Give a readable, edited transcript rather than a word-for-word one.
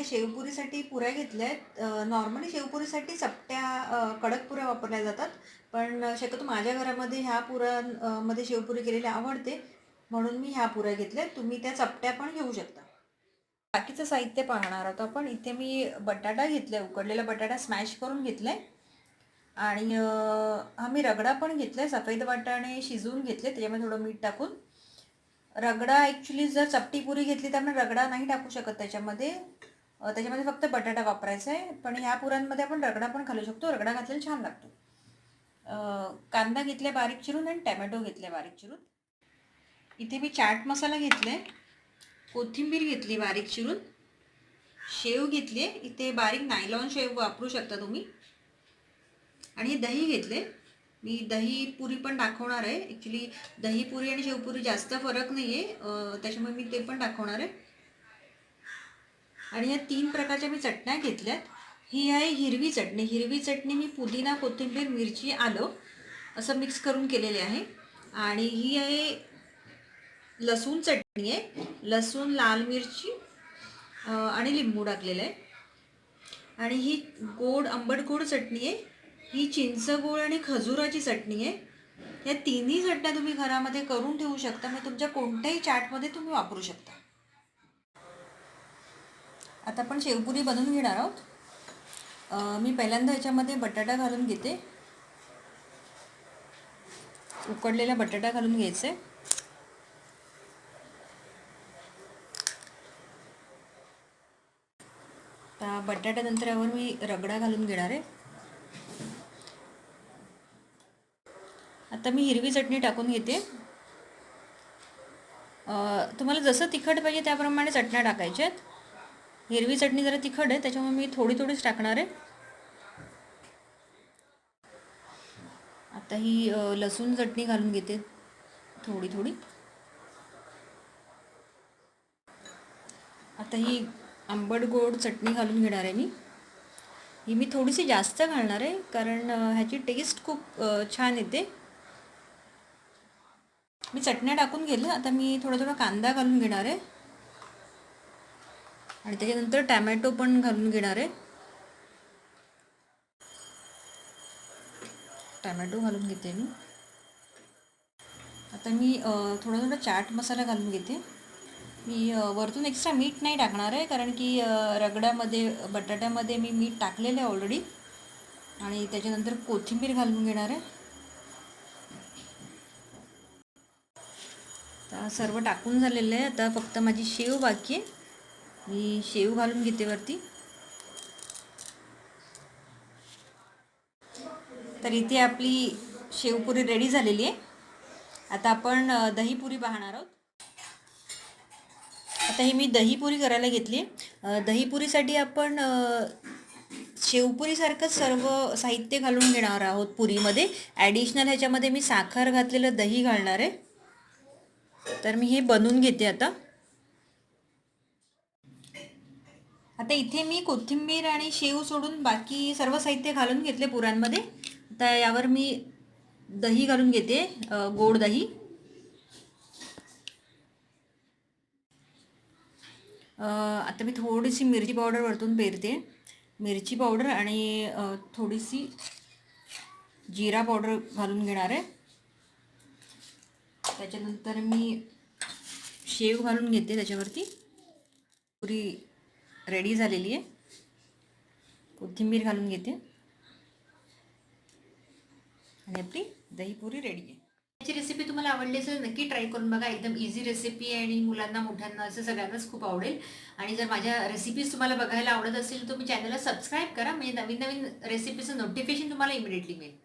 शेवपुरीसाठी पुऱ्या घेतल्या आहेत. नॉर्मली शेवपुरीसाठी चपट्या कडक पुऱ्या वापरल्या जातात. पण शक्यतो माझ्या घरामध्ये ह्या मध्ये शेवपुरी केलेली आवडते, म्हणून मी ह्या पुऱ्या घेतल्या. तुम्ही त्या चपट्या पण घेऊ शकता. बाकीचं साहित्य पाहणार आहोत आपण. इथे मी बटाटा घेतला, उकडलेला बटाटा स्मॅश करून घेतलाय. आणि हा मी रगडा पण घेतलाय, सफेद वाटाणे शिजवून घेतले त्याच्यामध्ये थोडं मीठ टाकून. रगडा ॲक्च्युली जर चपटी पुरी घेतली तर आपण रगडा नाही टाकू शकत त्याच्यामध्ये. त्याच्यामध्ये फक्त बटाटा वापरायचा आहे. पण ह्या पुऱ्यांमध्ये आपण रगडा पण घालू शकतो. रगडा घातलेला छान लागतो. कांदा घेतला बारीक चिरून आणि टॅमॅटो घेतले बारीक चिरून. इथे मी चाट मसाला घेतलाय, कोथिंबीर घेतली बारीक चिरून, शेव घेतली आहे. इथे बारीक नायलॉन शेव वापरू शकता तुम्ही. आणि दही घेतले. मी दही पुरी पण दाखवणार आहे. ॲक्च्युली दही पुरी आणि शेवपुरी जास्त फरक नाही आहे, त्याच्यामुळे मी ते पण दाखवणार आहे. आणि या 3 प्रकारच्या मी चटण्या घेतल्यात. ही आहे हिरवी चटणी. हिरवी चटणी मी पुदिना, कोथिंबीर, मिरची, आलं असं मिक्स करून केलेली आहे. आणि ही आहे लसूण चटणी आहे. लसूण, लाल मिरची आणि लिंबू टाकलेलं आहे. आणि ही आंबट गोड चटणी आहे. ही चिंच गोळ आणि खजुराची चटणी आहे. या तिन्ही चटण्या तुम्ही घरामध्ये करून ठेवू शकता. म्हणजे तुमच्या कोणत्याही चाटमध्ये तुम्ही वापरू शकता. आता आपण शेवपुरी बनवून घेणार आहोत. मी पहिल्यांदा ह्याच्यामध्ये बटाटा घालून घेते. उकडलेला बटाटा घालून घ्यायचा आहे. आता बटाट्यानंतर यावर मी रगडा घालून घेणार आहे. आता मी हिरवी चटणी टाकून घेते. तुम्हाला जसं तिखट पाहिजे त्याप्रमाणे चटण्या टाकायच्या आहेत. हिरवी चटणी जरा तिखट आहे त्याच्यामुळे मी थोडीच टाकणार आहे. आता ही लसूण चटणी घालून घेते थोडी. आता ही आंबट गोड चटणी घालून घेणार आहे मी. ही मी थोडीशी जास्त घालणार आहे कारण ह्याची टेस्ट खूप छान येते. मी चटण्या टाकून घेतल्या. आता मी थोडा कांदा घालून घेणार आहे आणि त्याच्यानंतर टॅमॅटो पण घालून घेणार आहे. टॅमॅटो घालून घेते मी. आता मी थोडा चाट मसाला घालून घेते. मी वरतून एक्स्ट्रा मीठ नाही टाकणार आहे कारण की बटाट्यामध्ये मी मीठ टाकलेलं आहे ऑलरेडी. आणि त्याच्यानंतर कोथिंबीर घालून घेणार आहे. आता सर्व टाकून झालेलं आहे. आता फक्त माझी शेव बाकी आहे. मी शेव घालून घेते वरती. तर इथे आपली शेवपुरी रेडी झालेली आहे. आता आपण दहीपुरी पाहणार आहोत. आता ही मी दहीपुरी करायला घेतली. दहीपुरीसाठी आपण शेवपुरीसारखंच सर्व साहित्य घालून घेणार आहोत पुरीमध्ये. ॲडिशनल ह्याच्यामध्ये मी साखर घातलेलं दही घालणार आहे. तर मी हे बनवून घेते आता. आता इथे मी कोथिंबीर आणि शेव सोडून बाकी सर्व साहित्य घालून घेतले पुऱ्यांमध्ये. आता यावर मी दही घालून घेते, गोड दही. आता मी थोडीशी मिरची पावडर वरतून पेरते. मिरची पावडर आणि थोडीशी जिरा पावडर घालून घेणार आहे. त्याच्यानंतर मी शेव घालून घेते त्याच्यावरती. पुरी रेडी झालेली आहे. कोथिंबीर घालून घेते आणि आपली दहीपुरी रेडी आहे. याची रेसिपी तुम्हाला आवडली असेल नक्की ट्राय करून बघा. एकदम इझी रेसिपी आहे आणि मुलांना मोठ्यांना असं सगळ्यांनाच खूप आवडेल. आणि जर माझ्या रेसिपीज तुम्हाला बघायला आवडत असेल तर तुम्ही चॅनलला सबस्क्राईब करा, म्हणजे नवीन रेसिपीचं नोटिफिकेशन तुम्हाला इमिडिएटली मिळेल.